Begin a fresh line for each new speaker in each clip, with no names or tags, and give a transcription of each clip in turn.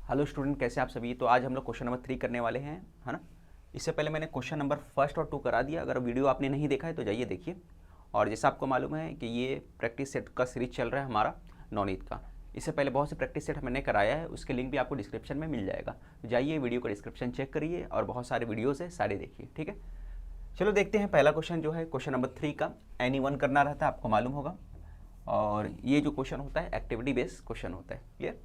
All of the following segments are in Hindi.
हेलो स्टूडेंट, कैसे आप सभी। तो आज हम लोग क्वेश्चन नंबर 3 करने वाले हैं, है ना। इससे पहले मैंने क्वेश्चन नंबर 1 और 2 करा दिया। अगर वीडियो आपने नहीं देखा है तो जाइए देखिए। और जैसा आपको मालूम है कि ये प्रैक्टिस सेट का सीरीज चल रहा है हमारा नवनीत का। इससे पहले बहुत से प्रैक्टिस सेट मैंने कराया है, उसके लिंक भी आपको डिस्क्रिप्शन में मिल जाएगा। तो जाइए वीडियो का डिस्क्रिप्शन चेक करिए और बहुत सारे वीडियोज़ है, सारे देखिए, ठीक है। चलो देखते हैं। पहला क्वेश्चन जो है क्वेश्चन नंबर 3 का एनी1 करना रहता है, आपको मालूम होगा। और ये जो क्वेश्चन होता है एक्टिविटी बेस्ड क्वेश्चन होता है, क्लियर।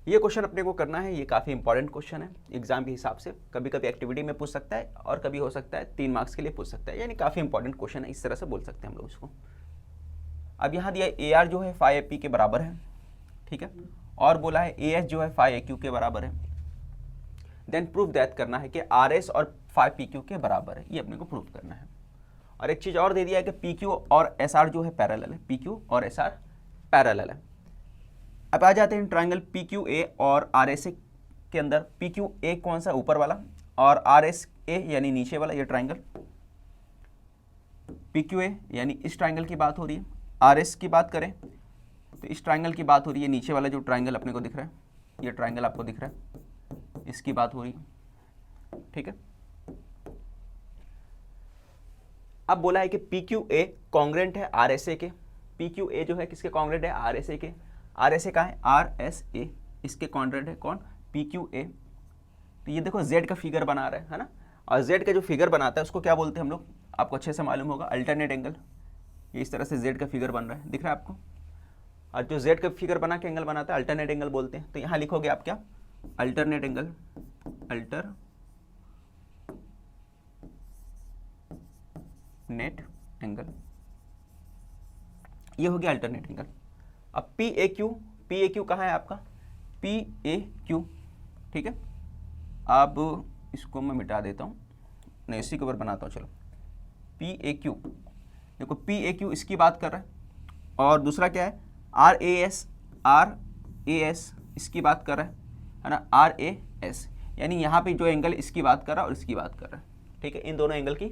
ये क्वेश्चन अपने को करना है, ये काफ़ी इंपॉर्टेंट क्वेश्चन है एग्जाम के हिसाब से। कभी कभी एक्टिविटी में पूछ सकता है और कभी हो सकता है 3 मार्क्स के लिए पूछ सकता है, यानी काफ़ी इंपॉर्टेंट क्वेश्चन है, इस तरह से बोल सकते हैं हम लोग इसको। अब यहाँ दिया AR जो है 5AP के बराबर है, ठीक है। और बोला है AS जो है 5AQ के बराबर है। देन प्रूफ दैट करना है कि RS और 5PQ के बराबर है, ये अपने को प्रूफ करना है। और एक चीज़ और दे दिया है कि PQ और SR जो है पैरेलल है, PQ और SR पैरेलल है। अब आ जाते हैं ट्राइंगल PQA और RSA के अंदर। PQA कौन सा, ऊपर वाला, और RSA यानी नीचे वाला, ये ट्राइंगल। PQA यानी इस ट्राइंगल की बात हो रही है। RS की बात करें तो इस ट्राइंगल की बात हो रही है, नीचे वाला जो ट्राइंगल अपने को दिख रहा है, ये ट्राइंगल आपको दिख रहा है, इसकी बात हो रही है, ठीक है। अब बोला है कि PQA कॉन्ग्रेंट है RSA के। PQA जो है किसके कॉन्ग्रेंट है, RSA के। RSA का है RSA, इसके कॉन्ग्रेंट है कौन, PQA। तो ये देखो Z का फिगर बना रहा है ना। और Z का जो फिगर बनाता है उसको क्या बोलते हैं हम लोग, आपको अच्छे से मालूम होगा, अल्टरनेट एंगल। ये इस तरह से Z का फिगर बन रहा है, दिख रहा है आपको। और जो Z का फिगर बना के एंगल बनाता है अल्टरनेट एंगल बोलते हैं। तो यहाँ लिखोगे आप क्या, अल्टरनेट एंगल, अल्टरनेट एंगल, ये हो गया अल्टरनेट एंगल। अब PAQ कहाँ है आपका, PAQ, ठीक है। अब इसको मैं मिटा देता हूँ, नहीं इसी के ऊपर बनाता हूँ, चलो। PAQ, देखो PAQ इसकी बात कर रहा है। और दूसरा क्या है, RAS इसकी बात कर रहा है ना, RAS, यानी यहाँ पे जो एंगल इसकी बात कर रहा है और इसकी बात कर रहा है, ठीक है। इन दोनों एंगल की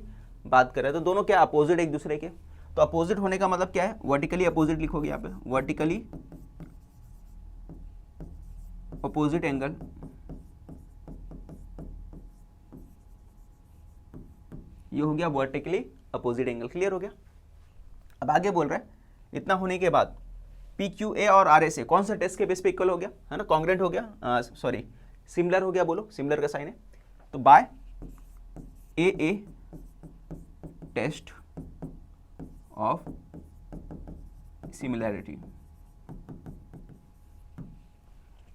बात कर रहा है। तो दोनों क्या, अपोजिट एक दूसरे के। तो अपोजिट होने का मतलब क्या है, वर्टिकली अपोजिट लिखोगे यहाँ पे, वर्टिकली अपोजिट एंगल, ये हो गया वर्टिकली अपोजिट एंगल, क्लियर हो गया। अब आगे बोल रहा है इतना होने के बाद PQA और RSA कौन सा टेस्ट के बेस पे इक्वल हो गया, है ना, कॉन्ग्रेंट हो गया, सॉरी सिमिलर हो गया, बोलो सिमिलर का साइन है। तो by AA test of similarity,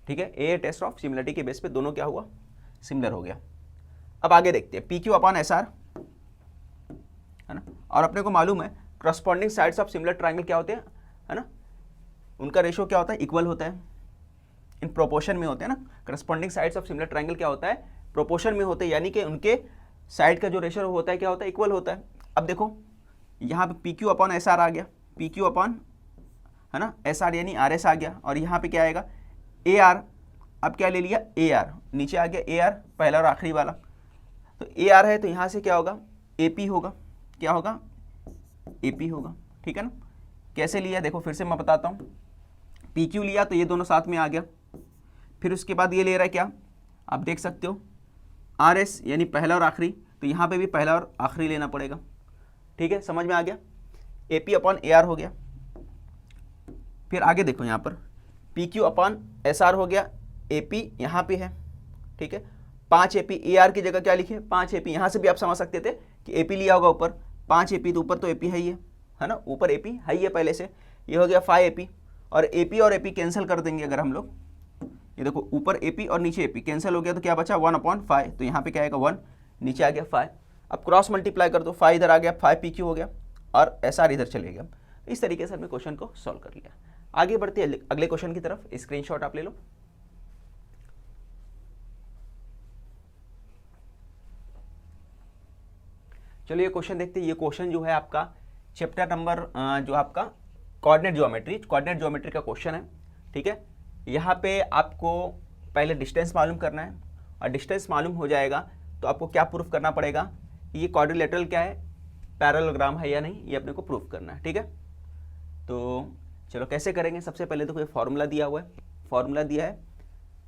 ठीक है। ए टेस्ट ऑफ सिमिलरिटी के बेस पे दोनों क्या हुआ, सिमिलर हो गया। अब आगे देखते हैं PQ अपॉन SR, है ना। और अपने को मालूम है corresponding sides of similar triangle क्या होते हैं, है ना, उनका रेशियो क्या होता है, इक्वल होता है, इन प्रोपोर्शन में होते हैं ना। Corresponding sides of similar triangle क्या होता है, प्रोपोर्शन में होते हैं, यानी कि उनके साइड का जो रेशियो होता है क्या होता है, इक्वल होता है। अब देखो यहाँ पे PQ अपॉन SR आ गया, PQ अपॉन, है ना, SR यानी RS आ गया। और यहाँ पे क्या आएगा, AR। अब क्या ले लिया, AR, नीचे आ गया AR, पहला और आखिरी वाला। तो AR है तो यहाँ से क्या होगा, AP होगा, क्या होगा, AP होगा, ठीक है ना। कैसे लिया देखो फिर से मैं बताता हूँ। PQ लिया तो ये दोनों साथ में आ गया, फिर उसके बाद ये ले रहा है क्या, आप देख सकते हो RS यानी पहला और आखिरी, तो यहाँ पे भी पहला और आखिरी लेना पड़ेगा, ठीक है, समझ में आ गया। AP अपॉन AR हो गया। फिर आगे देखो यहाँ पर PQ अपॉन SR हो गया, AP यहाँ पे है, ठीक है। 5AP, AR की जगह क्या लिखे, 5AP। यहाँ से भी आप समझ सकते थे कि AP लिया होगा ऊपर, 5AP, तो ऊपर तो AP है ना, ऊपर AP है ही है पहले से। ये हो गया 5AP, और AP कैंसिल कर देंगे अगर हम लोग। ये देखो ऊपर AP और नीचे AP कैंसिल हो गया, तो क्या बचा 1/5, तो यहाँ पे क्या आएगा 1, नीचे आ गया 5। अब क्रॉस मल्टीप्लाई कर दो, 5 इधर आ गया, 5PQ हो गया, और SR इधर चले गया। इस तरीके से हमने क्वेश्चन को सॉल्व कर लिया। आगे बढ़ते हैं अगले क्वेश्चन की तरफ, स्क्रीनशॉट आप ले लो। चलो ये क्वेश्चन देखते हैं। ये क्वेश्चन जो है आपका चैप्टर नंबर जो आपका कोऑर्डिनेट ज्योमेट्री का क्वेश्चन है, ठीक है। यहाँ पे आपको पहले डिस्टेंस मालूम करना है, और डिस्टेंस मालूम हो जाएगा तो आपको क्या प्रूफ करना पड़ेगा, ये क्वाड्रिलेटरल क्या है, पैरेललोग्राम है या नहीं, ये अपने को प्रूफ करना है, ठीक है। तो चलो कैसे करेंगे, सबसे पहले तो कोई फॉर्मूला दिया हुआ है, फॉर्मूला दिया है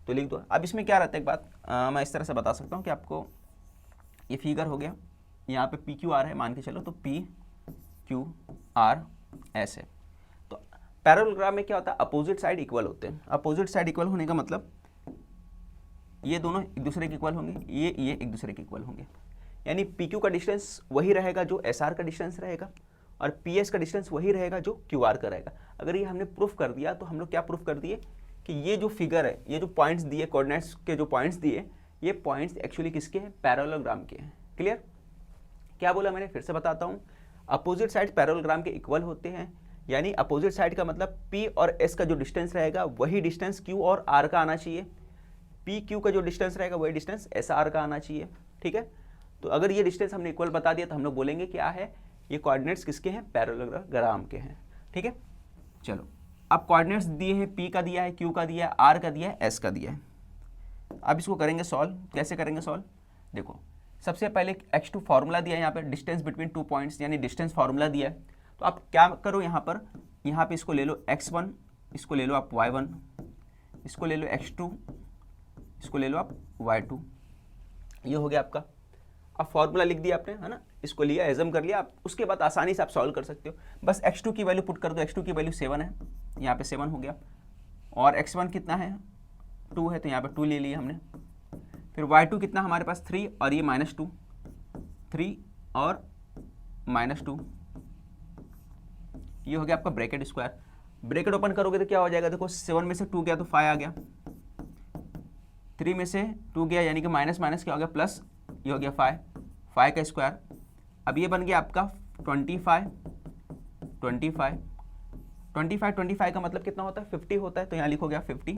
तो लिख दो। अब इसमें क्या रहता है, एक बात मैं इस तरह से बता सकता हूँ कि आपको ये फिगर हो गया, यहाँ पे पी क्यू आर है मान के चलो, तो पी क्यू आर एस है। तो पैरेललोग्राम में क्या होता है, अपोजिट साइड इक्वल होते हैं। अपोजिट साइड इक्वल होने का मतलब ये दोनों एक दूसरे के इक्वल होंगे, ये एक दूसरे के इक्वल होंगे, यानी पी क्यू का डिस्टेंस वही रहेगा जो एस आर का डिस्टेंस रहेगा, और पी एस का डिस्टेंस वही रहेगा जो क्यू आर का रहेगा। अगर ये हमने प्रूफ कर दिया तो हम लोग क्या प्रूफ कर दिए कि ये जो फिगर है, ये जो पॉइंट्स दिए, कोऑर्डिनेट्स के जो पॉइंट्स दिए, ये पॉइंट्स एक्चुअली किसके हैं, पैरेललोग्राम के हैं। क्लियर? क्या बोला मैंने, फिर से बताता हूँ, अपोजिट साइड पैरेललोग्राम के इक्वल होते हैं, यानी अपोजिट साइड का मतलब P और S का जो डिस्टेंस रहेगा वही डिस्टेंस Q और R का आना चाहिए, P Q का जो डिस्टेंस रहेगा वही डिस्टेंस S R का आना चाहिए। ठीक है, तो अगर ये डिस्टेंस हमने इक्वल बता दिया तो हम लोग बोलेंगे क्या है, ये कोऑर्डिनेट्स किसके हैं, पैरेललोग्राम के हैं। ठीक है, चलो अब कोऑर्डिनेट्स दिए हैं, P का दिया है, Q का दिया है, R का दिया है, S का दिया है। अब इसको करेंगे सॉल्व। कैसे करेंगे सॉल्व, देखो सबसे पहले x2 फार्मूला दिया है, यहाँ पे डिस्टेंस बिटवीन 2 पॉइंट्स यानी डिस्टेंस फार्मूला दिया है। तो आप क्या करो, यहाँ पे इसको ले लो x1, इसको ले लो आप y1, इसको ले लो x2, इसको ले लो आप y2, ये हो गया आपका। अब फार्मूला लिख दिया आपने, है ना, इसको लिया, एजम कर लिया आप, उसके बाद आसानी से आप सॉल्व कर सकते हो। बस x2 की वैल्यू पुट कर दो, x2 की वैल्यू 7 है, यहाँ पे 7 हो गया, और x1 कितना है, 2 है, तो यहाँ पे 2 ले लिया हमने। फिर y2 कितना हमारे पास 3, और ये -2, 3 और -2, ये हो गया आपका ब्रैकेट स्क्वायर। ब्रैकेट ओपन करोगे तो क्या हो जाएगा, देखो 7 में से 2 गया तो 5 आ गया, 3 में से 2 गया यानी कि माइनस माइनस क्या हो गया प्लस, ये हो गया 5 का स्क्वायर। अब ये बन गया आपका 25 का मतलब कितना होता है, 50 होता है, तो यहाँ लिखोगे आप 50।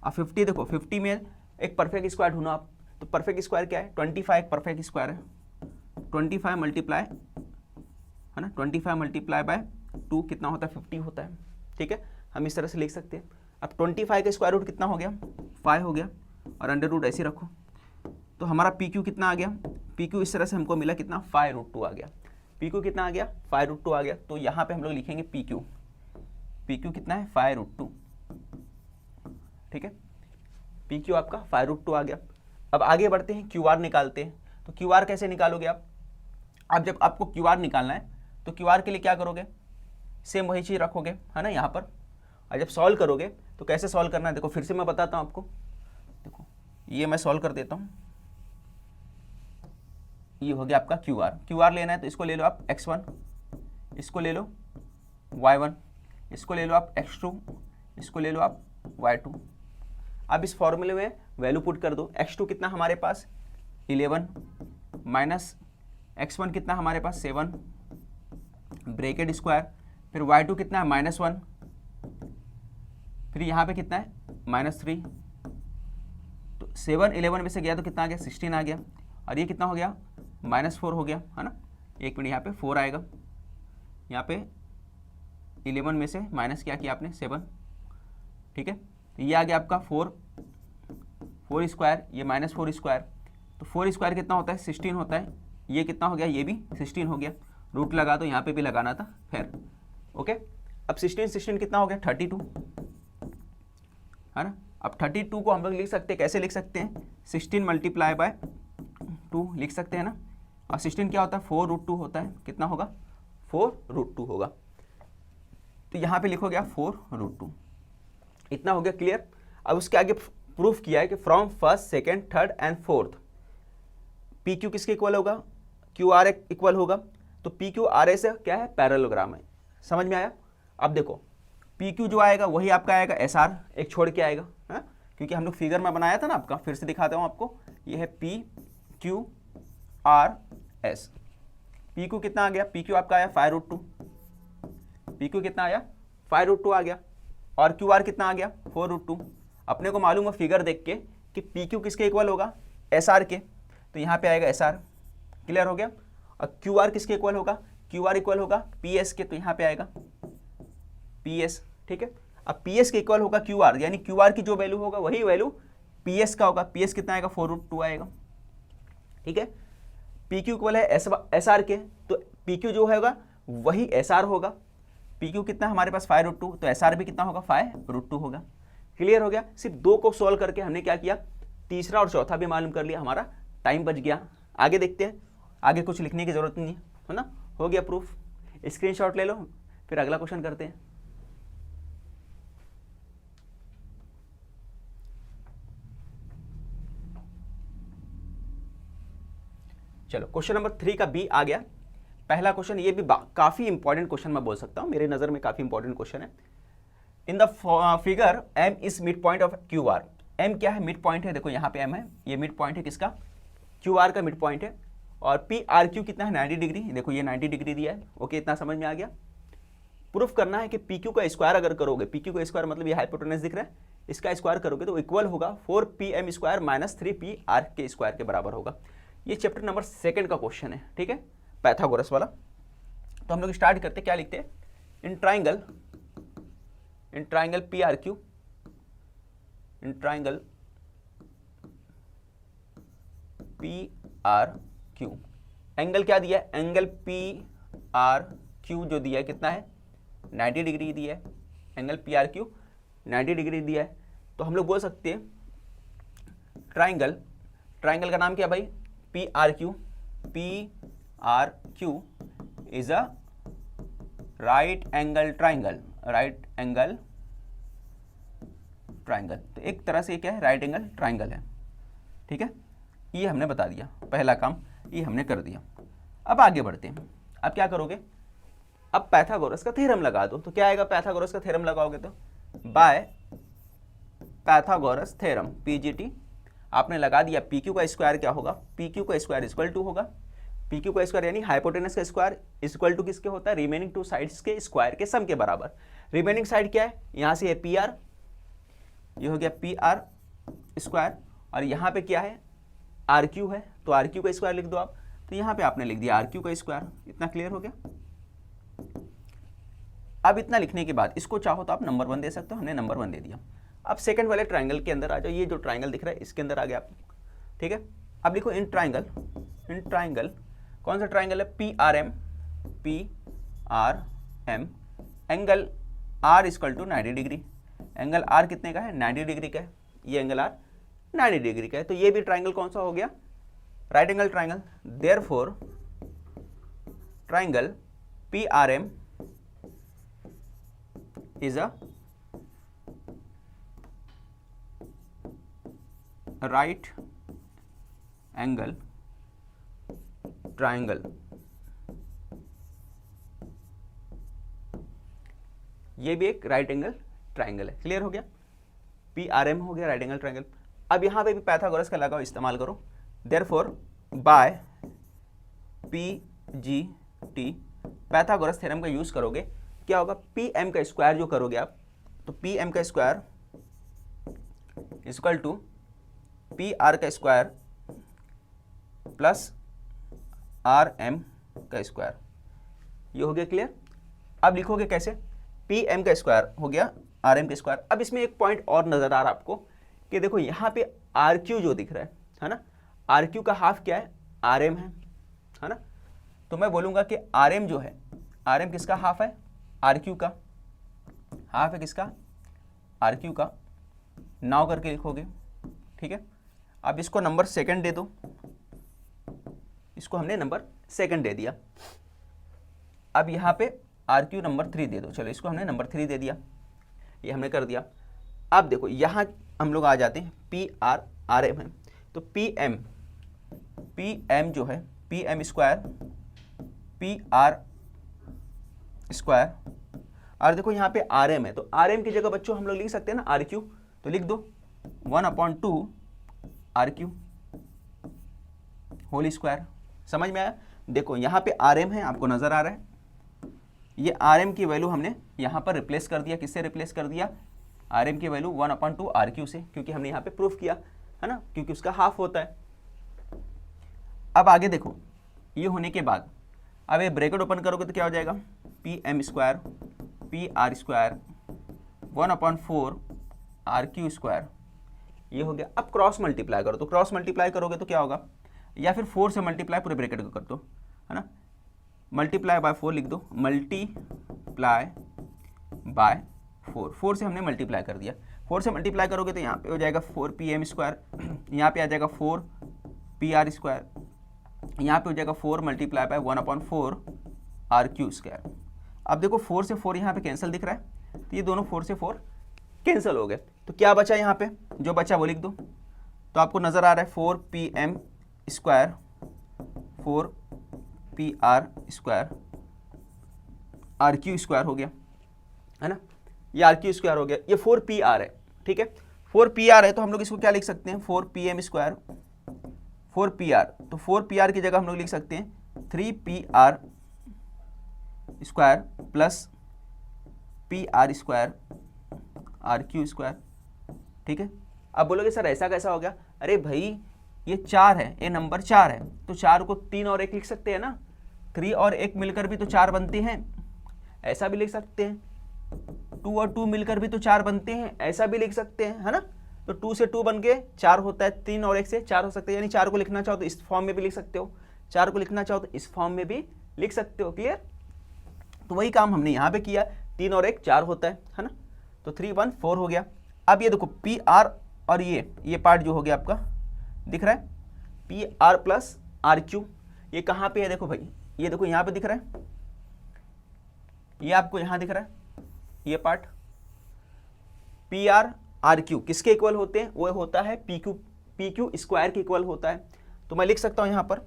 अब 50 देखो, 50 में एक परफेक्ट स्क्वायर ढूंढो आप, तो परफेक्ट स्क्वायर क्या है, 25 एक परफेक्ट स्क्वायर है, 25 मल्टीप्लाई, है ना, 25 मल्टीप्लाई बाय 2 कितना होता है, 50 होता है। ठीक है, हम इस तरह से लिख सकते हैं। अब 25 का स्क्वायर रूट कितना हो गया, 5 हो गया, और अंडर रूट ऐसे रखो, तो हमारा पी क्यू कितना आ गया, पी क्यू इस तरह से हमको मिला कितना, 5√2 आ गया। पी क्यू कितना आ गया, 5√2 आ गया। तो यहाँ पे हम लोग लिखेंगे पी क्यू कितना है, 5√2। ठीक है, पी क्यू आपका 5√2 आ गया। अब आगे बढ़ते हैं, क्यू आर निकालते हैं। तो क्यू आर कैसे निकालोगे आप, अब जब आपको क्यू आर निकालना है तो क्यू आर के लिए क्या करोगे, सेम वही चीज़ रखोगे, है ना, यहाँ पर। और जब सॉल्व करोगे तो कैसे सॉल्व करना है, देखो फिर से मैं बताता हूँ आपको। देखो ये मैं सॉल्व कर देता हूँ, ये हो गया आपका क्यू आर लेना है तो इसको ले लो आप x1, इसको ले लो y1, इसको ले लो आप x2, इसको ले लो आप y2। अब इस फॉर्मूले में वैल्यू पुट कर दो। x2 कितना हमारे पास 11 माइनस x1 कितना हमारे पास 7 ब्रैकेट स्क्वायर, फिर y2 कितना है -1, फिर यहाँ पे कितना है -3, तो 7 11 में से गया तो कितना आ गया, 16 आ गया, और ये कितना हो गया -4 हो गया, है ना। एक मिनट, यहाँ पे 4 आएगा, यहाँ पे 11 में से माइनस क्या किया आपने 7। ठीक है, तो ये आ गया आपका 4 स्क्वायर, ये -4 स्क्वायर, तो 4 स्क्वायर कितना होता है 16 होता है, ये कितना हो गया, ये भी 16 हो गया। रूट लगा दो, यहाँ पे भी लगाना था फिर। ओके, अब 16 कितना हो गया 32, है ना। अब 32 को हम लोग लिख सकते हैं, कैसे लिख सकते हैं, 16 मल्टीप्लाई बाय 2 लिख सकते हैं ना। और 16 क्या होता है 4√2 होता है, कितना होगा 4√2 होगा, तो यहाँ पे लिखोगे आप 4√2। इतना हो गया क्लियर। अब उसके आगे प्रूफ किया है कि from first, second, third and fourth P Q किसके इक्वल होगा, क्यू आर इक्वल होगा। तो पी क्यू आर एस क्या है, पैरेललोग्राम है। समझ में आया। अब देखो पी क्यू जो आएगा वही आपका आएगा एस आर, एक छोड़ के आएगा, है, क्योंकि हम लोग फिगर में बनाया था ना आपका। फिर से दिखाता हूँ आपको, ये है P Q R S. P Q कितना आ गया, पी क्यू आपका आया 5√2, पी क्यू कितना आया 5√2 आ गया, और क्यू आर कितना आ गया 4√2। अपने को मालूम है फिगर देख के कि पी क्यू किसके इक्वल होगा, एस आर के, तो यहाँ पे आएगा एस आर। क्लियर हो गया। और क्यू आर किसके इक्वल होगा, क्यू आर इक्वल होगा पी एस के, तो यहाँ पे आएगा पी एस। ठीक है, अब पी एस के इक्वल होगा क्यू आर, यानी क्यू आर की जो वैल्यू होगा वही वैल्यू पी एस का होगा। पी एस कितना आएगा 4√2 आएगा। ठीक है, पी क्यू इक्वल है एस आर के, तो पी क्यू जो होगा वही एस आर होगा। पी क्यू कितना हमारे पास 5√2, तो एस आर भी कितना होगा 5√2 होगा। क्लियर हो गया। सिर्फ 2 को सॉल्व करके हमने क्या किया, तीसरा और चौथा भी मालूम कर लिया, हमारा टाइम बच गया। आगे देखते हैं, आगे कुछ लिखने की जरूरत नहीं है ना, हो गया प्रूफ। स्क्रीनशॉट ले लो, फिर अगला क्वेश्चन करते हैं। चलो क्वेश्चन नंबर 3 का बी आ गया। पहला क्वेश्चन, ये भी काफी इंपॉर्टेंट क्वेश्चन मैं बोल सकता हूं, मेरे नजर में काफी इंपॉर्टेंट क्वेश्चन है। In the figure M is mid point of Q R. M क्या है, मिड पॉइंट है, देखो यहाँ पे एम है, ये मिड पॉइंट है किसका, क्यू आर का मिड पॉइंट है। और पी आर क्यू कितना है, 90 डिग्री, देखो ये 90 डिग्री दिया है। ओके, इतना समझ में आ गया। प्रूफ करना है कि पी क्यू का स्क्वायर अगर करोगे, पी क्यू का स्क्वायर मतलब ये हाइपोटेनस दिख रहा है, इसका स्क्वायर करोगे तो इक्वल होगा 4pm स्क्वायर माइनस 3pr के स्क्वायर के बराबर होगा। ये चैप्टर नंबर 2 का क्वेश्चन है, ठीक है, पाइथागोरस वाला। तो हम लोग स्टार्ट करते, क्या लिखते हैं, in triangle P are Q, in triangle P are Q, angle क्या दिया है, एंगल पी आर क्यू जो दिया है कितना है, 90 डिग्री दिया है। Angle P R Q 90 degree दिया है। तो हम लोग बोल सकते हैं ट्राइंगल का नाम क्या भाई, P R Q is a right angle triangle. तो एक तरह से क्या है, राइट एंगल ट्राइंगल है, ठीक है। ये हमने बता दिया, पहला काम ये हमने कर दिया। अब आगे बढ़ते हैं। अब क्या करोगे, अब पाइथागोरस का थ्योरम लगा दो। तो क्या आएगा, पाइथागोरस का थ्योरम लगाओगे तो बाय पाइथागोरस थ्योरम, पीजीटी आपने लगा दिया। पी क्यू का स्क्वायर क्या होगा, पी क्यू का स्क्वायर इक्वल टू होगा, पी क्यू का स्क्वायर यानी हाइपोटेनस का स्क्वायर इक्वल टू किसके होता है, रिमेनिंग 2 साइड्स के स्क्वायर के सम के बराबर। रिमेनिंग साइड क्या है, यहाँ से है पी आर, ये हो गया पी आर स्क्वायर, और यहाँ पे क्या है, आर क्यू है, तो आर क्यू का स्क्वायर लिख दो आप। तो यहाँ पे आपने लिख दिया आर क्यू का स्क्वायर। इतना क्लियर हो गया। अब इतना लिखने के बाद इसको चाहो तो आप नंबर 1 दे सकते हो, हमने नंबर 1 दे दिया। अब सेकंड वाले ट्राइंगल के अंदर आ जाओ, ये जो ट्राइंगल दिख रहा है इसके अंदर आ गया आप, ठीक है। अब लिखो इन ट्राइंगल कौन सा ट्राइंगल है, P R M, angle R equal to 90 degree. Angle R कितने का है, 90 डिग्री का है, ये एंगल आर 90 डिग्री का है। तो ये भी ट्राइंगल कौन सा हो गया, right angle triangle. Therefore triangle P R M is a right angle triangle। ये भी एक राइट एंगल ट्राइंगल है। क्लियर हो गया, पी आर एम हो गया राइट एंगल ट्राइंगल। अब यहां पे भी पाइथागोरस का लगाओ, इस्तेमाल करो। Therefore by P G T Pythagoras theorem का यूज करोगे, क्या होगा, पी एम का स्क्वायर जो करोगे आप, तो पी एम का square equal to P R का स्क्वायर प्लस आर एम का स्क्वायर। ये हो गया क्लियर। अब लिखोगे कैसे, पी एम का स्क्वायर हो गया आर एम का स्क्वायर। अब इसमें एक पॉइंट और नजर आ रहा है आपको कि देखो यहाँ पे आर क्यू जो दिख रहा है ना, आर क्यू का हाफ क्या है, आर एम है ना। तो मैं बोलूंगा कि आर एम जो है, आर एम किसका हाफ है, आर क्यू का हाफ है, किसका, आर क्यू का। नाउ करके लिखोगे, ठीक है। अब इसको नंबर 2 दे दो, इसको हमने नंबर 2 दे दिया। अब यहाँ पे आर क्यू नंबर 3 दे दो, चलो इसको हमने नंबर 3 दे दिया, ये हमने कर दिया। अब देखो यहाँ हम लोग आ जाते हैं, पी आर आर एम है, तो पी एम जो है, P M square P R square, और देखो यहाँ पे आर एम है, तो आर एम की जगह बच्चों हम लोग लिख सकते हैं ना आर क्यू, तो लिख दो 1/2 आर क्यू होल स्क्वायर। समझ में आया। देखो यहाँ पे आर एम है, आपको नजर आ रहा है, ये आर एम की वैल्यू हमने यहाँ पर रिप्लेस कर दिया, किससे रिप्लेस कर दिया, आर एम की वैल्यू 1/2 आर क्यू से, क्योंकि हमने यहाँ पे प्रूफ किया है ना, क्योंकि उसका हाफ होता है। अब आगे देखो, ये होने के बाद अब ये ब्रैकेट ओपन करोगे तो क्या हो जाएगा, P M square P R square 1/4 R Q square, ये हो गया। अब क्रॉस मल्टीप्लाई करो, तो क्रॉस मल्टीप्लाई करोगे तो क्या होगा, या फिर 4 से मल्टीप्लाई पूरे ब्रैकेट को कर दो, है ना, मल्टीप्लाई बाय 4 लिख दो, मल्टीप्लाई बाय 4 से हमने मल्टीप्लाई कर दिया। 4 से मल्टीप्लाई करोगे तो यहाँ पे हो जाएगा 4pm², यहाँ पे आ जाएगा 4pr², यहाँ पे हो जाएगा 4 मल्टीप्लाई बाय 1/4 r³²। अब देखो 4 से 4 यहाँ पे कैंसिल दिख रहा है, तो ये दोनों 4 से 4 कैंसिल हो गए। तो क्या बचा यहाँ पे, जो बचा वो लिख दो। तो आपको नज़र आ रहा है 4pm² 4pr² r³ हो गया, है ना, ये r³ हो गया, ये 4pr है, ठीक है, 4pr है तो हम लोग इसको क्या लिख सकते हैं 4pm² 4pr, तो 4pr की जगह हम लोग लिख सकते हैं 3pr² प्लस pr² r³², ठीक है। अब बोलोगे सर ऐसा कैसा हो गया, अरे भाई ये 4 है, ये नंबर 4 है, तो 4 को 3 और 1 लिख सकते हैं ना, 3 और 1 मिलकर भी तो 4 बनते हैं, ऐसा भी लिख सकते हैं। 2 और 2 मिलकर भी तो 4 बनते हैं, ऐसा भी लिख सकते हैं, है ना। तो 2 से 2 बन के 4 होता है, 3 और 1 से 4 हो सकते हैं, यानी 4 को लिखना चाहो तो इस फॉर्म में भी लिख सकते हो, 4 को लिखना चाहो तो इस फॉर्म में भी लिख सकते हो, क्लियर। तो वही काम हमने यहाँ पे किया, 3 और 1 4 होता है ना, तो 3 1 4 हो गया। अब ये देखो पी आर और ये पार्ट जो हो गया आपका दिख रहा है, पी आर प्लस r³, ये कहाँ पे है देखो भाई, ये देखो यहाँ पे दिख रहा है, ये आपको यहाँ दिख रहा है, ये पार्ट पी आर r³ किसके इक्वल होते हैं, वो होता है PQ स्क्वायर के इक्वल होता है। तो मैं लिख सकता हूँ यहाँ पर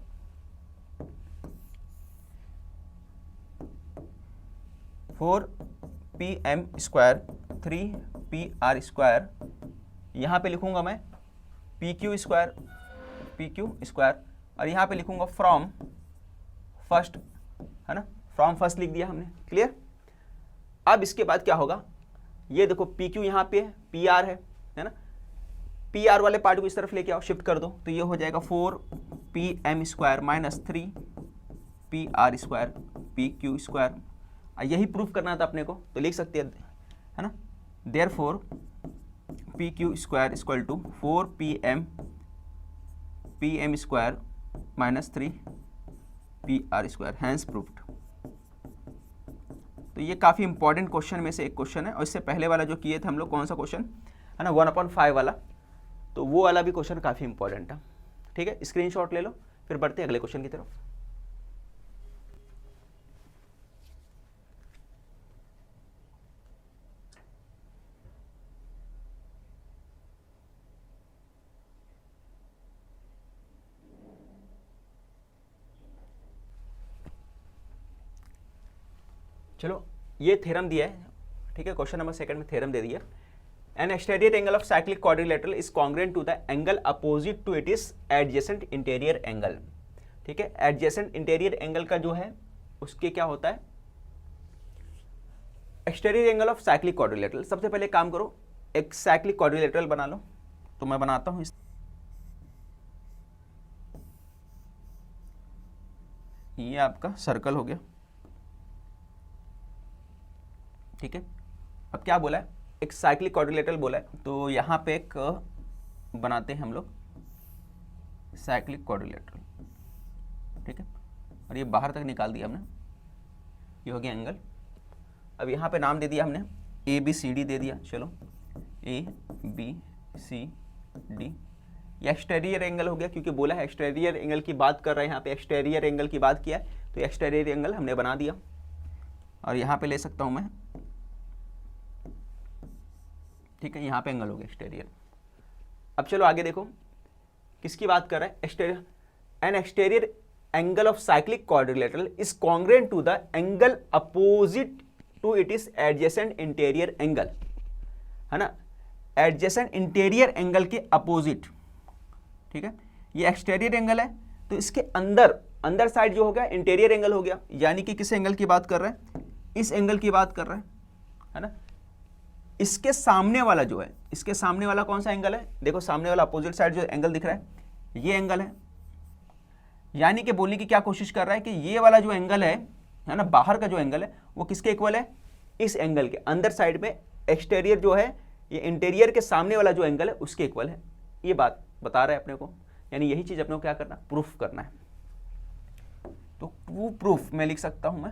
4pm² 3pr², यहाँ पे लिखूंगा मैं PQ स्क्वायर और यहाँ पे लिखूंगा फ्रॉम फर्स्ट, है ना, फ्रॉम फर्स्ट लिख दिया हमने, क्लियर। अब इसके बाद क्या होगा, ये देखो PQ यहाँ पे है, PR है ना, PR वाले पार्ट को इस तरफ लेके आओ, शिफ्ट कर दो, तो ये हो जाएगा 4pm² माइनस 3pr² PQ²। यही प्रूफ करना था अपने को, तो लिख सकते हैं, है ना, therefore PQ² equal to 4pm² minus 3pr², hence proved. तो ये काफ़ी इंपॉर्टेंट क्वेश्चन में से एक क्वेश्चन है, और इससे पहले वाला जो किए थे हम लोग, कौन सा क्वेश्चन है ना, 1/5 वाला, तो वो वाला भी क्वेश्चन काफ़ी इंपॉर्टेंट था, ठीक है। स्क्रीनशॉट ले लो, फिर बढ़ते हैं अगले क्वेश्चन की तरफ। चलो ये थ्योरम दिया है, ठीक है, क्वेश्चन नंबर 2 में थ्योरम दे दिया, an exterior angle of cyclic quadrilateral is congruent to the angle opposite to it is adjacent interior angle, ठीक है। एडजेसेंट इंटीरियर एंगल का जो है उसके क्या होता है, exterior angle of cyclic quadrilateral. सबसे पहले काम करो, एक साइक्लिक क्वाड्रिलेटरल बना लो, तो मैं बनाता हूं, ये आपका सर्कल हो गया, ठीक है। अब क्या बोला है, एक साइक्लिक क्वाड्रिलेटरल बोला है, तो यहाँ पे एक बनाते हैं हम लोग साइक्लिक क्वाड्रिलेटरल, ठीक है, और ये बाहर तक निकाल दिया हमने, ये हो गया एंगल। अब यहाँ पे नाम दे दिया हमने ABCD दे दिया, चलो ABCD, ये एक्सटीरियर एंगल हो गया, क्योंकि बोला है एक्सटीरियर एंगल की बात कर रहे हैं, यहाँ पे एक्सटीरियर एंगल की बात किया है, तो एक्सटीरियर एंगल हमने बना दिया। और यहाँ पे ले सकता हूँ मैं, ठीक है, यहाँ पे एंगल हो गया एक्सटीरियर। अब चलो आगे देखो, किसकी बात कर रहा है, exterior, an exterior angle of cyclic quadrilateral is congruent to the angle opposite to it is adjacent interior angle, है ना, एडजेसेंट इंटीरियर एंगल के अपोजिट, ठीक है। ये एक्सटीरियर एंगल है, तो इसके अंदर साइड जो हो गया इंटीरियर एंगल हो गया, यानी कि किस एंगल की बात कर रहे हैं, इस एंगल की बात कर रहे हैं, है ना। इसके सामने वाला जो है, इसके सामने वाला कौन सा एंगल है, देखो सामने वाला अपोजिट साइड जो एंगल दिख रहा है, ये एंगल है, यानी कि बोलने की क्या कोशिश कर रहा है कि ये वाला जो एंगल है ना, बाहर का जो एंगल है, वो किसके इक्वल है, इस एंगल के अंदर साइड में, एक्सटीरियर जो है, ये इंटीरियर के सामने वाला जो एंगल है उसके इक्वल है। ये बात बता रहा है अपने को, यानी यही चीज अपने को क्या करना, प्रूफ करना है। तो टू प्रूफ में लिख सकता हूं मैं,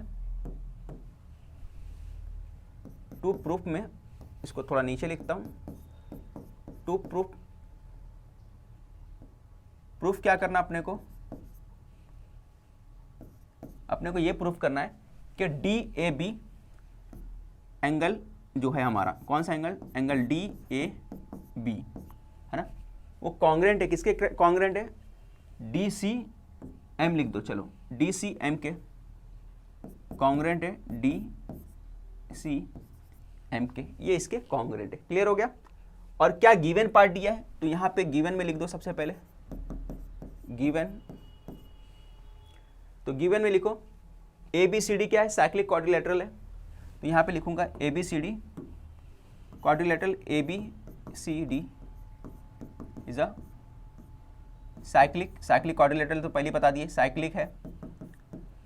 टू प्रूफ में इसको थोड़ा नीचे लिखता हूं, टू प्रूफ क्या करना अपने को ये प्रूफ करना है कि डी ए बी एंगल जो है हमारा, कौन सा एंगल डी ए बी है ना, वो कॉन्ग्रेंट है, किसके कॉन्ग्रेंट है, डी सी एम लिख दो, चलो डी सी एम के कॉन्ग्रेंट है, डी सी एम के, ये इसके कॉन्ग्रेंट है। क्लियर हो गया। और क्या गिवन पार्ट दिया है, तो यहां पे गिवन में लिख दो सबसे पहले, गिवन, तो गिवन में लिखो ए बी सी डी क्या है, साइक्लिक क्वाड्रिलेटरल है, तो यहां पे लिखूंगा A B C D quadrilateral, A B C D is a cyclic quadrilateral, तो पहले बता दिए साइक्लिक है,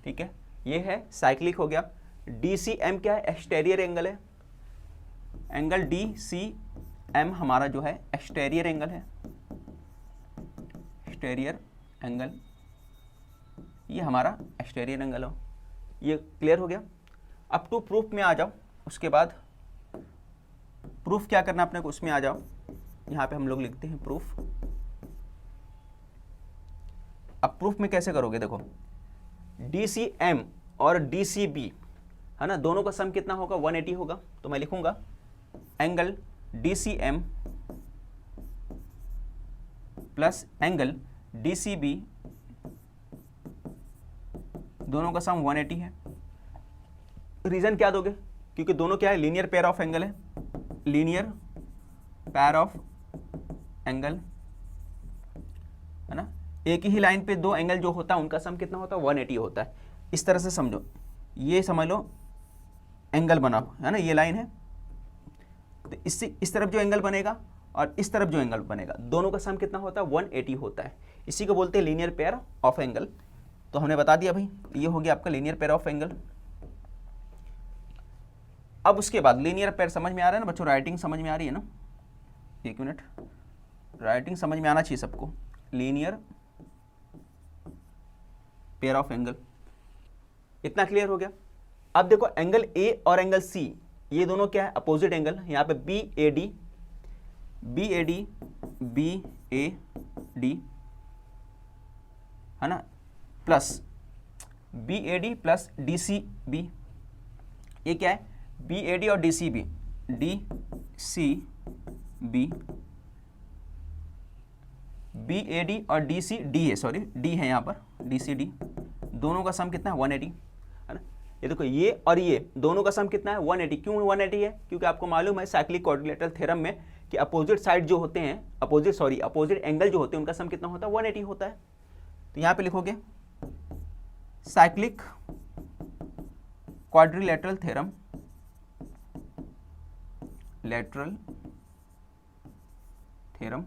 ठीक है, ये है साइक्लिक हो गया। डी सी एम क्या है, एक्सटेरियर एंगल है, एंगल डी सी एम हमारा जो है एक्सटेरियर एंगल है, एक्सटेरियर एंगल, ये हमारा एक्सटेरियर एंगल हो, ये क्लियर हो गया। अब टू प्रूफ में आ जाओ, उसके बाद प्रूफ क्या करना अपने को, उसमें आ जाओ, यहां पे हम लोग लिखते हैं प्रूफ। अब प्रूफ में कैसे करोगे, देखो डी सी एम और डी सी बी है ना, दोनों का सम कितना होगा, 180 होगा, तो मैं लिखूंगा angle D C M plus angle D C B, दोनों का सम 180 है। रीजन क्या दोगे, क्योंकि दोनों क्या है, लीनियर पेयर ऑफ एंगल है, लीनियर पेयर ऑफ एंगल है ना, एक ही लाइन पे दो एंगल जो होता है उनका सम कितना होता है, 180 होता है। इस तरह से समझो, ये समझ लो एंगल बना है ना, ये लाइन है, तो इससे इस तरफ जो एंगल बनेगा और इस तरफ जो एंगल बनेगा, दोनों का सम कितना होता है, 180 होता है। इसी को बोलते हैं लीनियर पेयर ऑफ एंगल। तो हमने बता दिया भाई, ये हो गया आपका लीनियर पेयर ऑफ एंगल। अब उसके बाद लीनियर पेयर समझ में आ रहा है ना बच्चों, राइटिंग समझ में आ रही है ना, एक मिनट, राइटिंग समझ में आना चाहिए सबको। लीनियर पेयर ऑफ एंगल, इतना क्लियर हो गया। अब देखो एंगल ए और एंगल सी, ये दोनों क्या है, अपोजिट एंगल। यहाँ पे बी ए डी है ना, plus B A D plus D C B, ये क्या है, बी ए डी और D C B B A D और डी सी डी है, सॉरी डी है यहाँ पर, डी सी डी, दोनों का सम कितना है, 180 है ना। ये देखो ये और ये दोनों का सम कितना है, 180। क्यों 180 है, क्योंकि आपको मालूम है साइक्लिक क्वाड्रिलेटरल थ्योरम में कि अपोजिट साइड जो होते हैं, अपोजिट एंगल जो होते हैं उनका सम कितना होता है, 180 होता है। तो यहाँ पे लिखोगे cyclic quadrilateral theorem, lateral theorem,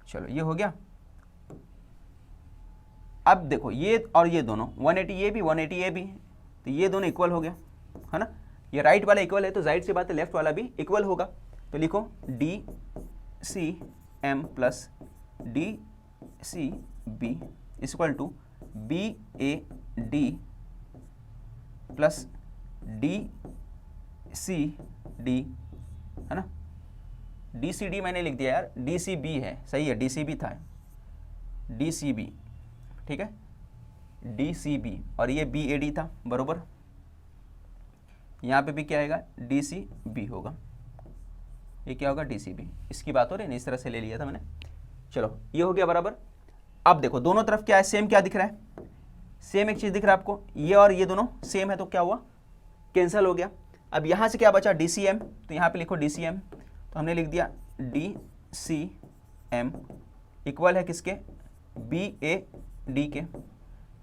चलो ये हो गया। अब देखो ये और ये दोनों 180 ये भी 180 ये भी, तो ये दोनों इक्वल हो गया है ना, ये राइट वाला इक्वल है तो जाहिर सी बात है लेफ्ट वाला भी इक्वल होगा। तो लिखो D C M plus D C B is equal to B A D plus D C D है ना, डी सी डी मैंने लिख दिया यार, डी सी बी है, सही है, डी सी बी था, डी सी बी, ठीक है, डी सी बी, और ये बी ए डी था बरोबर, यहाँ पे भी क्या आएगा, डी सी बी होगा, ये क्या होगा, डी सी बी, इसकी बात हो रही है, इस तरह से ले लिया था मैंने। चलो ये हो गया बराबर। अब देखो दोनों तरफ क्या है, सेम क्या दिख रहा है, सेम एक चीज़ दिख रहा है आपको, ये और ये दोनों सेम है, तो क्या हुआ, कैंसिल हो गया। अब यहाँ से क्या बचा, डी सी एम, तो यहाँ पे लिखो डी सी एम, तो हमने लिख दिया डी सी एम इक्वल है किसके, बी ए डी के,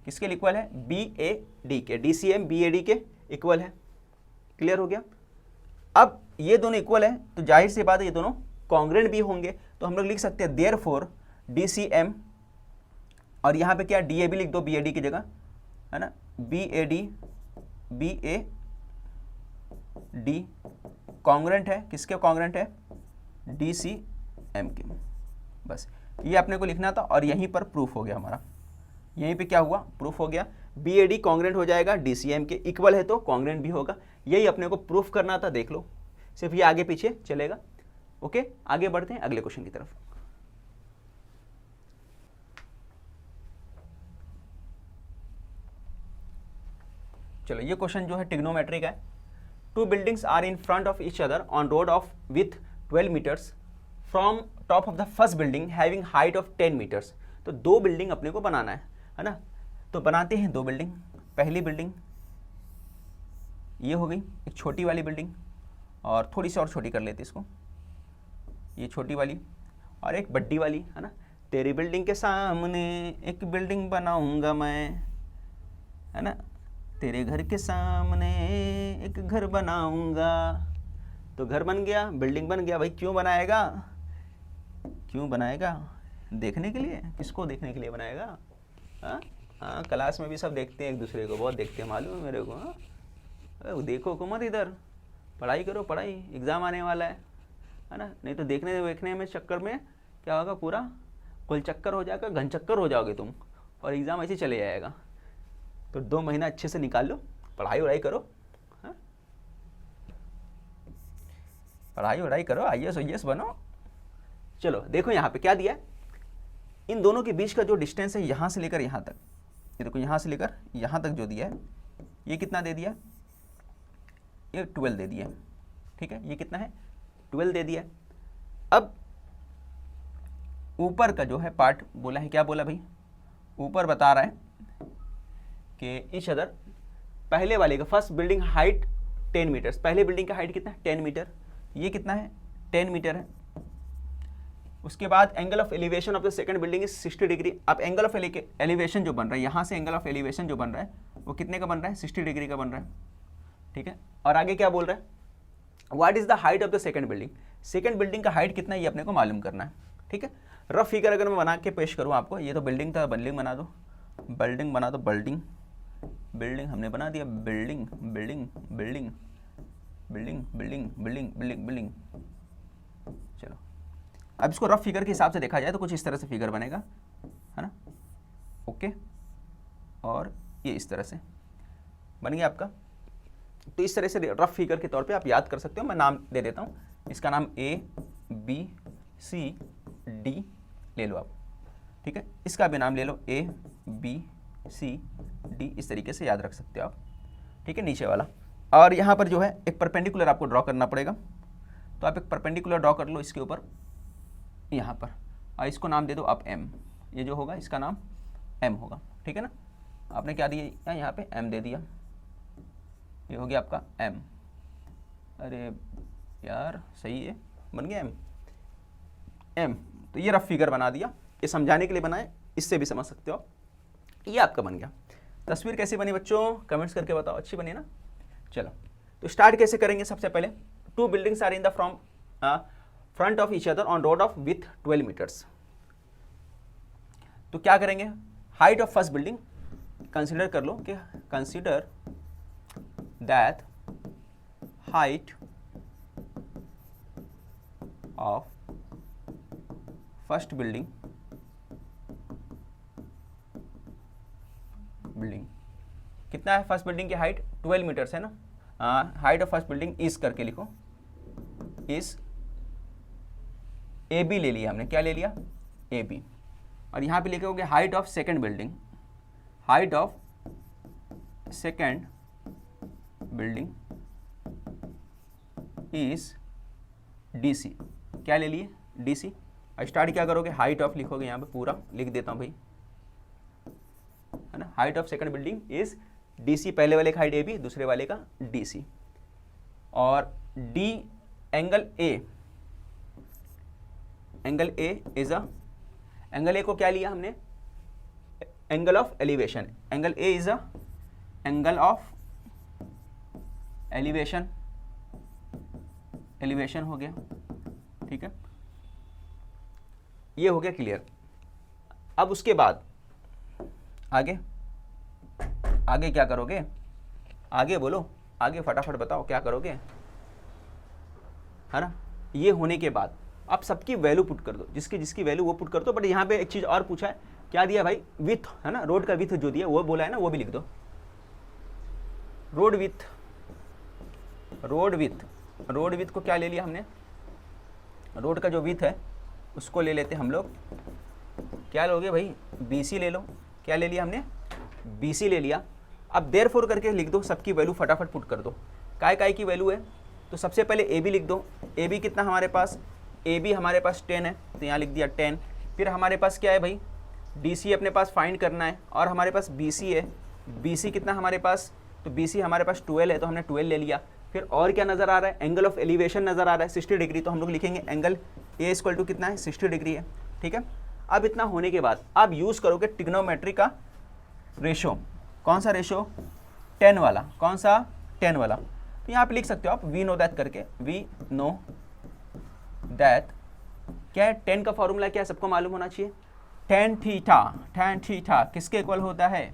किसके इक्वल है, बी ए डी के, D C M B A D के इक्वल है। क्लियर हो गया। अब ये दोनों इक्वल है तो जाहिर सी बात है ये दोनों कॉन्ग्रेंट भी होंगे, तो हम लोग लिख सकते हैं देयरफॉर डी सी एम, और यहाँ पे क्या, डी ए बी लिख दो बी ए डी की जगह है ना, बी ए डी कॉन्ग्रेंट है, किसके कॉन्ग्रेंट है, डी सी एम के। बस ये अपने को लिखना था और यहीं पर प्रूफ हो गया हमारा, यहीं पे क्या हुआ, प्रूफ हो गया। BAD कॉन्ग्रेंट हो जाएगा DCM के इक्वल है तो कॉन्ग्रेंट भी होगा। यही अपने को प्रूफ करना था, देख लो, सिर्फ ये आगे पीछे चलेगा। ओके, आगे बढ़ते हैं अगले क्वेश्चन की तरफ। चलो, ये क्वेश्चन जो है ट्रिग्नोमेट्री का है। Two buildings are in front of each other on road of with 12 metres from top of the first building having height of 10 metres. तो दो बिल्डिंग अपने को बनाना है ना। तो बनाते हैं दो बिल्डिंग। पहली बिल्डिंग ये हो गई, एक छोटी वाली बिल्डिंग, और थोड़ी सी और छोटी कर लेते इसको, ये छोटी वाली, और एक बड्डी वाली, है ना। तेरी बिल्डिंग के सामने एक बिल्डिंग बनाऊंगा मैं, है ना। तेरे घर के सामने एक घर बनाऊंगा। तो घर बन गया, बिल्डिंग बन गया। भाई क्यों बनाएगा? क्यों बनाएगा? देखने के लिए। किसको देखने के लिए बनाएगा? हाँ, क्लास में भी सब देखते हैं एक दूसरे को, बहुत देखते हैं, मालूम है मेरे को। हाँ, देखो को मत, इधर पढ़ाई करो, पढ़ाई, एग्ज़ाम आने वाला है ना। नहीं तो देखने देखने में चक्कर में क्या होगा, पूरा कुल चक्कर हो जाएगा, घन चक्कर हो जाओगे तुम, और एग्ज़ाम ऐसे चले जाएगा। तो 2 महीना अच्छे से निकाल लो, पढ़ाई वढ़ाई करो, हाँ, पढ़ाई वढ़ाई करो, IAS OAS बनो। चलो देखो यहाँ पे क्या दिया है, इन दोनों के बीच का जो डिस्टेंस है यहाँ से लेकर यहाँ तक, ये देखो यहाँ से लेकर यहाँ तक जो दिया है, ये कितना दे दिया? ये 12 दे दिया, ठीक है। ये कितना है? 12 दे दिया। अब ऊपर का जो है पार्ट बोला है, क्या बोला भाई? ऊपर बता रहा है कि ईच अदर, पहले वाले का फर्स्ट बिल्डिंग हाइट 10 मीटर्स, पहले बिल्डिंग का हाइट कितना है? 10 मीटर। ये कितना है? 10 मीटर है। उसके बाद angle of elevation of the second building is 60 degree. अब एंगल ऑफ एलिवेशन जो बन रहा है, यहाँ से एंगल ऑफ एलिवेशन जो बन रहा है वो कितने का बन रहा है? 60 डिग्री का बन रहा है, ठीक है। और आगे क्या बोल रहा है? What is the height of the second building, second building का हाइट कितना है ये अपने को मालूम करना है, ठीक है। रफ फिगर अगर मैं बना के पेश करूँ आपको, ये तो बिल्डिंग था, बिल्डिंग बना दो, बिल्डिंग बना दो, बिल्डिंग, बिल्डिंग हमने बना दिया, building building building building building building building building. चलो अब इसको रफ फिगर के हिसाब से देखा जाए तो कुछ इस तरह से फिगर बनेगा, है ना। ओके, और ये इस तरह से बन गया आपका। तो इस तरह से रफ फिगर के तौर पे आप याद कर सकते हो। मैं नाम दे देता हूँ, इसका नाम A B C D ले लो आप, ठीक है। इसका भी नाम ले लो, A B C D, इस तरीके से याद रख सकते हो आप, ठीक है, नीचे वाला। और यहाँ पर जो है एक परपेंडिकुलर आपको ड्रॉ करना पड़ेगा, तो आप एक परपेंडिकुलर ड्रॉ कर लो इसके ऊपर, यहाँ पर, और इसको नाम दे दो आप M। ये जो होगा इसका नाम M होगा, ठीक है ना। आपने क्या दिया यहाँ पे? M दे दिया, ये हो गया आपका M। अरे यार सही है, बन गया M। तो ये रफ फिगर बना दिया, ये समझाने के लिए बनाए, इससे भी समझ सकते हो। ये आपका बन गया। तस्वीर कैसी बनी बच्चों? कमेंट्स करके बताओ, अच्छी बनी ना। चलो तो स्टार्ट कैसे करेंगे? सबसे पहले two buildings are in the front of each other on road of with 12 metres. तो क्या करेंगे? Height of first building consider कर लो कि consider that height of first building कितना है? फर्स्ट बिल्डिंग की हाइट 12 मीटर्स है ना। हाइट ऑफ फर्स्ट बिल्डिंग इस करके लिखो, इस AB ले लिया हमने, क्या ले लिया? AB। और यहाँ पे लिखोगे height of second building, height of second building is DC, क्या ले लिए? DC। स्टार्ट क्या करोगे? हाइट ऑफ लिखोगे, यहाँ पे पूरा लिख देता हूँ भाई, है ना। Height of second building is DC, पहले वाले का हाइट AB, दूसरे वाले का DC। और D angle A, angle A is a, angle A को क्या लिया हमने? Angle of elevation. Angle A is a angle of elevation, elevation हो गया, ठीक है। ये हो गया क्लियर। अब उसके बाद आगे, आगे क्या करोगे? आगे बोलो, आगे फटाफट बताओ क्या करोगे, है ना। ये होने के बाद आप सबकी वैल्यू पुट कर दो, जिसकी जिसकी वैल्यू वो पुट कर दो। बट यहाँ पे एक चीज़ और पूछा है, क्या दिया भाई, विथ है ना, रोड का विथ जो दिया वो बोला है ना, वो भी लिख दो, road with, road with, road with को क्या ले लिया हमने, रोड का जो विथ है उसको ले लेते हम लोग, क्या लोगे भाई, BC ले लो, क्या ले लिया हमने, BC ले लिया। अब देयरफॉर करके लिख दो, सबकी वैल्यू फटाफट पुट कर दो, काय की वैल्यू है, तो सबसे पहले AB लिख दो, AB कितना हमारे पास, AB हमारे पास 10 है, तो यहाँ लिख दिया 10। फिर हमारे पास क्या है भाई, DC अपने पास फाइंड करना है, और हमारे पास BC है, BC कितना हमारे पास, तो BC हमारे पास 12 है, तो हमने 12 ले लिया। फिर और क्या नज़र आ रहा है, एंगल ऑफ एलिवेशन नज़र आ रहा है 60 डिग्री, तो हम लोग लिखेंगे एंगल A = कितना है, 60 डिग्री है, ठीक है। अब इतना होने के बाद आप यूज़ करोगे ट्रिग्नोमेट्री का रेशो, कौन सा रेशो, 10 वाला, कौन सा, 10 वाला। तो यहाँ पे लिख सकते हो आप वी नो दैट करके, वी नो दैट क्या है, 10 का फॉर्मूला क्या है, सबको मालूम होना चाहिए, tan थीटा किसके इक्वल होता है,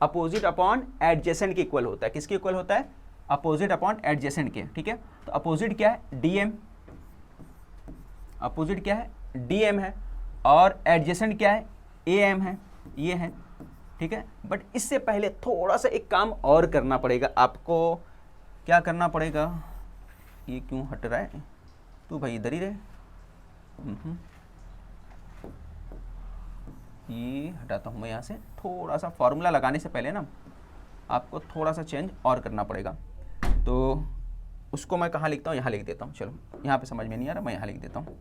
अपोजिट अपॉन एडजेसेंट के इक्वल होता है, किसके इक्वल होता है, अपोजिट अपॉन एडजेसेंट के, ठीक है। तो अपोजिट क्या है, DM, अपोजिट क्या है, DM है, और एडजेसेंट क्या है, AM है, ये है, ठीक है। बट इससे पहले थोड़ा सा एक काम और करना पड़ेगा आपको, क्या करना पड़ेगा, ये क्यों हट रहा है, तू भाई इधर ही रहे, ये हटाता हूँ मैं यहाँ से, थोड़ा सा फॉर्मूला लगाने से पहले ना आपको थोड़ा सा चेंज और करना पड़ेगा, तो उसको मैं कहाँ लिखता हूँ, यहाँ लिख देता हूँ, चलो यहाँ पे समझ में नहीं आ रहा, मैं यहाँ लिख देता हूँ।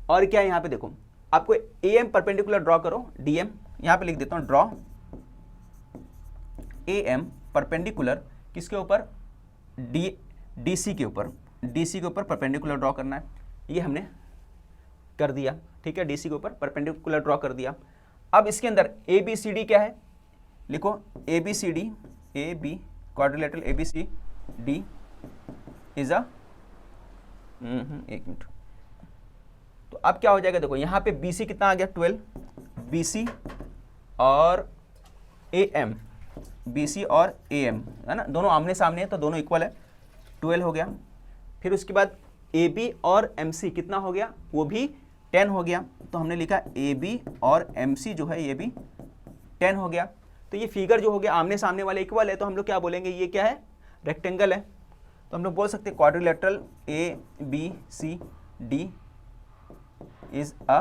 और क्या है यहाँ पे देखो, आपको AM परपेंडिकुलर ड्रॉ करो, DM यहाँ पे लिख देता हूँ, ड्रॉ AM परपेंडिकुलर किसके ऊपर, DC के ऊपर, DC के ऊपर परपेंडिकुलर ड्रॉ करना है, ये हमने कर दिया, ठीक है, DC के ऊपर परपेंडिकुलर ड्रॉ कर दिया। अब इसके अंदर ABCD क्या है, लिखो ABCD, AB quadrilateral ABCD is a, एक मिनट, तो अब क्या हो जाएगा, देखो यहाँ पे BC कितना आ गया, 12, BC और AM, BC और AM है ना, दोनों आमने सामने है तो दोनों इक्वल है, 12 हो गया। फिर उसके बाद AB और MC कितना हो गया, वो भी 10 हो गया, तो हमने लिखा AB और MC जो है ये भी 10 हो गया। तो ये फिगर जो हो गया आमने सामने वाले इक्वल है, तो हम लोग क्या बोलेंगे, ये क्या है, रेक्टेंगल है, तो हम लोग बोल सकते हैं quadrilateral ABCD is a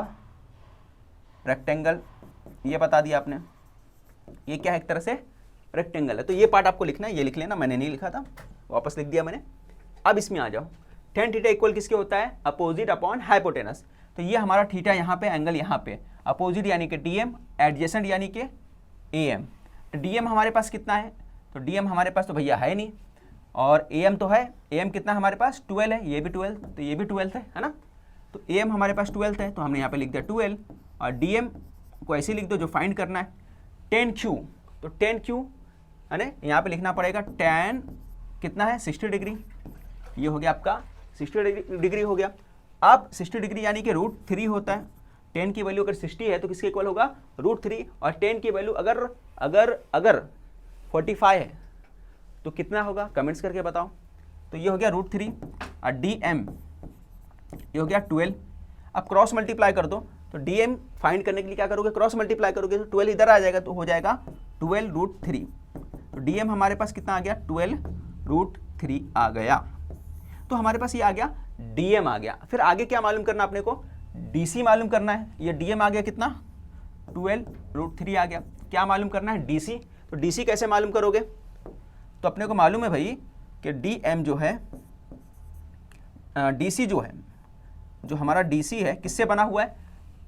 rectangle, ये बता दिया आपने, ये क्या है, एक तरह से रेक्टेंगल है। तो ये पार्ट आपको लिखना है, ये लिख लेना, मैंने नहीं लिखा था, वापस लिख दिया मैंने। अब इसमें आ जाओ, tan थीटा इक्वल किसके होता है, अपोजिट अपॉन हाइपोटेनस, तो ये हमारा थीटा यहाँ पे, एंगल यहाँ पे, अपोजिट यानी कि DM, एडजेसेंट यानी कि AM। तो DM हमारे पास कितना है, तो DM हमारे पास तो भैया है नहीं, और AM तो है, AM कितना हमारे पास 12 है, ये भी 12, तो ये भी 12 है ना, तो AM हमारे पास 12 है, तो हमने यहाँ पे लिख दिया 12, और DM को ऐसे लिख दो जो फाइंड करना है, tan Q, तो tan Q है ना, यहाँ पे लिखना पड़ेगा tan कितना है, 60 डिग्री, ये हो गया आपका 60 डिग्री हो गया। अब 60 डिग्री यानी कि √3 होता है, tan की वैल्यू अगर 60 है तो किसके इक्वल होगा, √3, और tan की वैल्यू अगर 45 है तो कितना होगा, कमेंट्स करके बताओ। तो ये हो गया √3, और DM ये हो गया 12। अब क्रॉस मल्टीप्लाई कर दो, तो DM फाइंड करने के लिए क्या करोगे, क्रॉस मल्टीप्लाई करोगे, तो 12 इधर आ जाएगा, तो हो जाएगा 12√3, तो DM हमारे पास कितना आ गया, 12√3 आ गया। तो हमारे पास ये आ गया, DM आ गया। फिर आगे क्या मालूम करना अपने को, DC मालूम करना है। ये DM आ गया कितना, 12√3 आ गया। क्या मालूम करना है, DC। तो DC कैसे मालूम करोगे, तो अपने को मालूम है भाई कि DM जो है, DC जो है, जो हमारा DC है किससे बना हुआ है,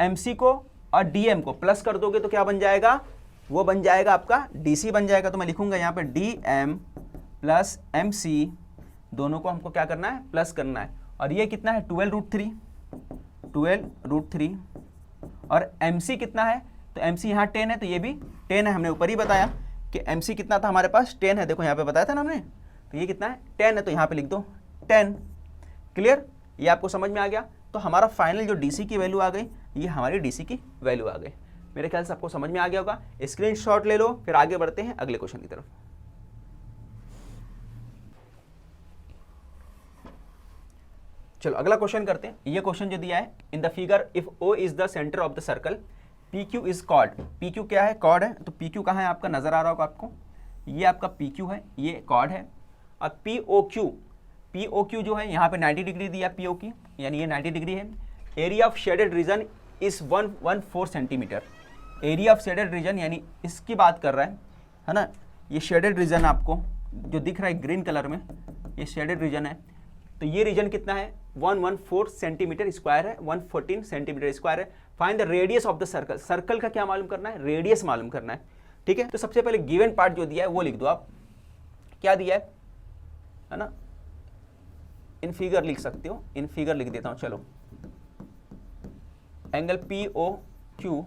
MC को और DM को प्लस कर दोगे तो क्या बन जाएगा, वो बन जाएगा आपका DC बन जाएगा। तो मैं लिखूंगा यहाँ पे DM प्लस MC, दोनों को हमको क्या करना है, प्लस करना है। और ये कितना है, 12√3, और MC कितना है, तो MC यहाँ 10 है, तो ये भी 10 है। हमने ऊपर ही बताया कि MC कितना था हमारे पास, 10 है, देखो यहाँ पे बताया था ना हमने, तो ये कितना है, 10 है, तो यहाँ पे लिख दो 10। क्लियर, ये आपको समझ में आ गया। तो हमारा फाइनल जो DC की वैल्यू आ गई, ये हमारी DC की वैल्यू आ गई। मेरे ख्याल से आपको समझ में आ गया होगा। स्क्रीनशॉट ले लो, फिर आगे बढ़ते हैं अगले क्वेश्चन की तरफ। चलो अगला क्वेश्चन करते हैं। ये क्वेश्चन जो दिया है, in the figure if O is the centre of the circle, PQ is chord. PQ क्या है? कॉर्ड है। तो PQ कहाँ है आपका? नजर आ रहा होगा आपको, ये आपका PQ है, ये कॉर्ड है। अब POQ जो है यहाँ पे 90 डिग्री दिया POQ, यानी ये 90 डिग्री है। Area of shaded region is 114 centimetre. Area of shaded region यानी इसकी बात कर रहा है ना। ये शेडेड रीजन आपको जो दिख रहा है ग्रीन कलर में, ये शेडेड रीजन है। तो ये रीजन कितना है? 114 सेंटीमीटर स्क्वायर है, 114 सेंटीमीटर स्क्वायर है। Find the radius of the circle. Circle का क्या मालूम करना है? रेडियस मालूम करना है। ठीक है, तो सबसे पहले गिवन पार्ट जो दिया है वो लिख दो आप। क्या दिया है ना, इन फिगर लिख सकते हो, इन फिगर लिख देता हूं। चलो, एंगल POQ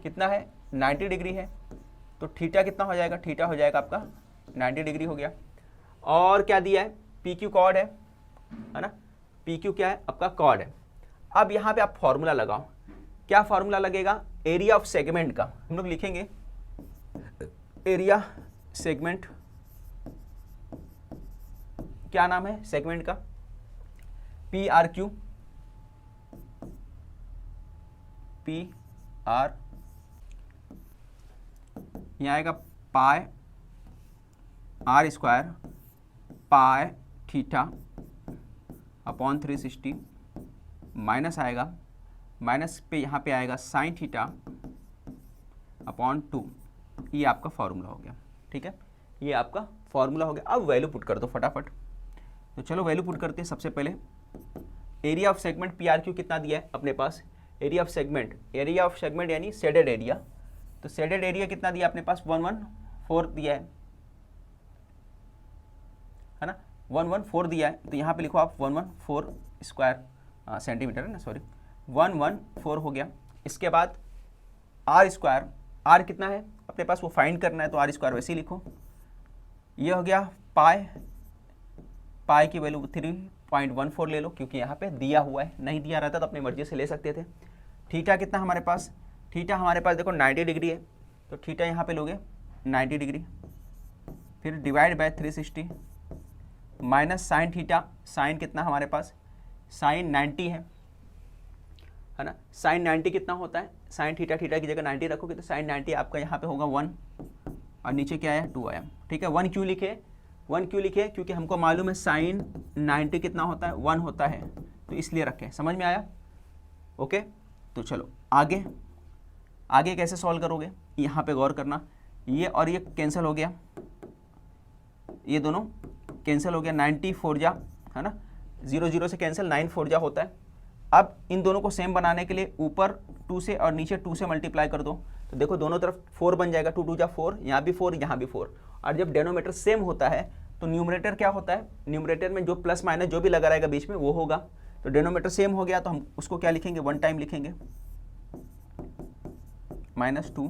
कितना है? 90 डिग्री है। तो थीटा कितना हो जाएगा? थीटा हो जाएगा आपका 90 डिग्री हो गया। और क्या दिया है? PQ कॉर्ड है ना। PQ क्या है? आपका कॉर्ड है। अब यहाँ पे आप फॉर्मूला लगाओ। क्या फॉर्मूला लगेगा? एरिया ऑफ सेगमेंट का हम लोग लिखेंगे। एरिया सेगमेंट, क्या नाम है सेगमेंट का? PRQ। यहाँ आएगा पाई R square pi theta upon 360, minus आएगा, माइनस पे यहाँ पे आएगा साइन थीटा अपॉन 2। ये आपका फॉर्मूला हो गया। ठीक है, ये आपका फॉर्मूला हो गया। अब वैल्यू पुट कर दो फटाफट। तो चलो वैल्यू पुट करते हैं। सबसे पहले एरिया ऑफ सेगमेंट PRQ कितना दिया है अपने पास? एरिया ऑफ सेगमेंट यानी शेडेड एरिया। तो शेडेड एरिया कितना दिया अपने पास? 114 दिया है ना, 114 दिया है। तो यहाँ पे लिखो आप 114 स्क्वायर सेंटीमीटर है ना, सॉरी 114 हो गया। इसके बाद R स्क्वायर, R कितना है अपने पास वो फाइंड करना है, तो R स्क्वायर वैसे ही लिखो। ये हो गया पाई की वैल्यू 3.14 ले लो, क्योंकि यहाँ पे दिया हुआ है। नहीं दिया रहता तो अपनी मर्जी से ले सकते थे। थीटा कितना हमारे पास? थीटा हमारे पास देखो 90 डिग्री है, तो थीटा यहाँ पे लोगे 90 डिग्री, फिर divide by 360 minus sine theta. Sine कितना हमारे पास? साइन 90 है ना। साइन 90 कितना होता है? साइन थीटा की जगह 90 रखोगे तो साइन 90 आपका यहाँ पे होगा 1 और नीचे क्या आया? 2 आया। ठीक है, 1 क्यों लिखे? क्योंकि हमको मालूम है साइन 90 कितना होता है? 1 होता है, तो इसलिए रखें। समझ में आया? ओके, तो चलो आगे कैसे सॉल्व करोगे? यहाँ पे गौर करना। ये और ये कैंसिल हो गया, ये दोनों कैंसिल हो गया। 94 जा है ना, 0 0 से कैंसिल, 94 जा होता है। अब इन दोनों को सेम बनाने के लिए ऊपर 2 से और नीचे 2 से मल्टीप्लाई कर दो, तो देखो दोनों तरफ 4 बन जाएगा। 2 2 जा 4, यहाँ भी 4, यहाँ भी 4। और जब डेनोमीटर सेम होता है तो न्यूमरेटर क्या होता है? न्यूमरेटर में जो प्लस माइनस जो भी लगा रहेगा बीच में वो होगा। तो डेनोमीटर सेम हो गया तो हम उसको क्या लिखेंगे? 1 टाइम लिखेंगे, -2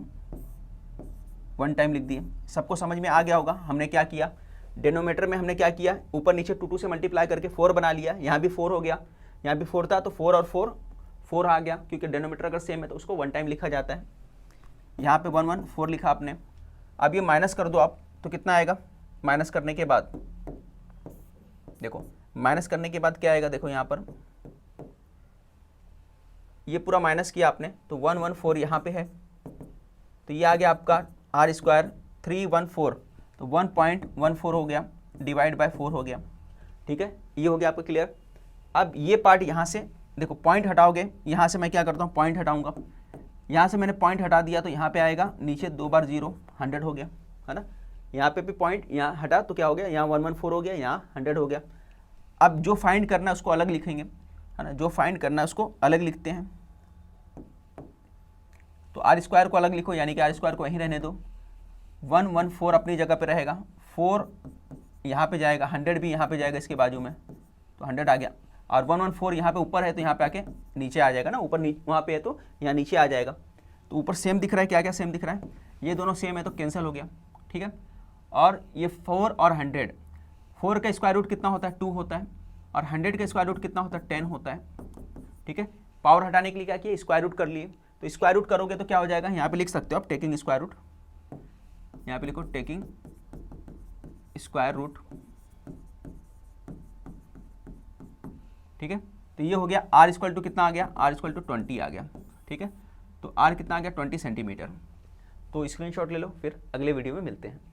1 टाइम लिख दिए। सबको समझ में आ गया होगा हमने क्या किया? डेनोमीटर में हमने क्या किया? ऊपर नीचे 2 2 से मल्टीप्लाई करके 4 बना लिया। यहाँ भी 4 हो गया, यहाँ भी 4 था तो 4 और 4 आ गया, क्योंकि डेनोमीटर अगर सेम है तो उसको 1 टाइम लिखा जाता है। यहाँ पे 1 1 4 लिखा आपने। अब ये माइनस कर दो आप, तो कितना आएगा? माइनस करने के बाद देखो, माइनस करने के बाद क्या आएगा? देखो यहाँ पर ये पूरा माइनस किया आपने, तो 1 1 4 यहाँ पे है, तो ये आ गया आपका R स्क्वायर 314, तो 1.14 हो गया, डिवाइड बाय 4 हो गया। ठीक है, ये हो गया आपका क्लियर। अब ये पार्ट यहाँ से देखो, पॉइंट हटाओगे, यहाँ से मैं क्या करता हूँ? पॉइंट हटाऊंगा। यहाँ से मैंने पॉइंट हटा दिया तो यहाँ पे आएगा नीचे 2 बार 0, 100 हो गया है ना। यहाँ पे भी पॉइंट यहाँ हटा तो क्या हो गया? यहाँ 114 हो गया, यहाँ 100 हो गया। अब जो फाइंड करना है उसको अलग लिखेंगे है ना, जो फाइंड करना है उसको अलग लिखते हैं। तो R स्क्वायर को अलग लिखो, यानी कि R स्क्वायर को यहीं रहने दो। 114 अपनी जगह पे रहेगा, 4 यहाँ पे जाएगा, 100 भी यहाँ पे जाएगा इसके बाजू में, तो 100 आ गया। और 114 यहाँ पे ऊपर है तो यहाँ पे आके नीचे आ जाएगा ना, ऊपर वहाँ पे है तो यहाँ नीचे आ जाएगा। तो ऊपर सेम दिख रहा है, क्या क्या सेम दिख रहा है? ये दोनों सेम है तो कैंसिल हो गया। ठीक है, और ये 4 और 100, 4 का स्क्वायर रूट कितना होता है? 2 होता है, और 100 का स्क्वायर रूट कितना होता है? 10 होता है। ठीक है, पावर हटाने के लिए क्या किया? स्क्वायर रूट कर लिए। तो स्क्वायर रूट करोगे तो क्या हो जाएगा? यहाँ पे लिख सकते हो आप टेकिंग स्क्वायर रूट, यहाँ पे लिखो टेकिंग स्क्वायर रूट, ठीक है। तो ये हो गया r इक्वल टू कितना आ गया, r इक्वल टू 20 आ गया, ठीक है। तो r कितना आ गया 20 सेंटीमीटर। तो स्क्रीनशॉट ले लो, फिर अगले वीडियो में मिलते हैं।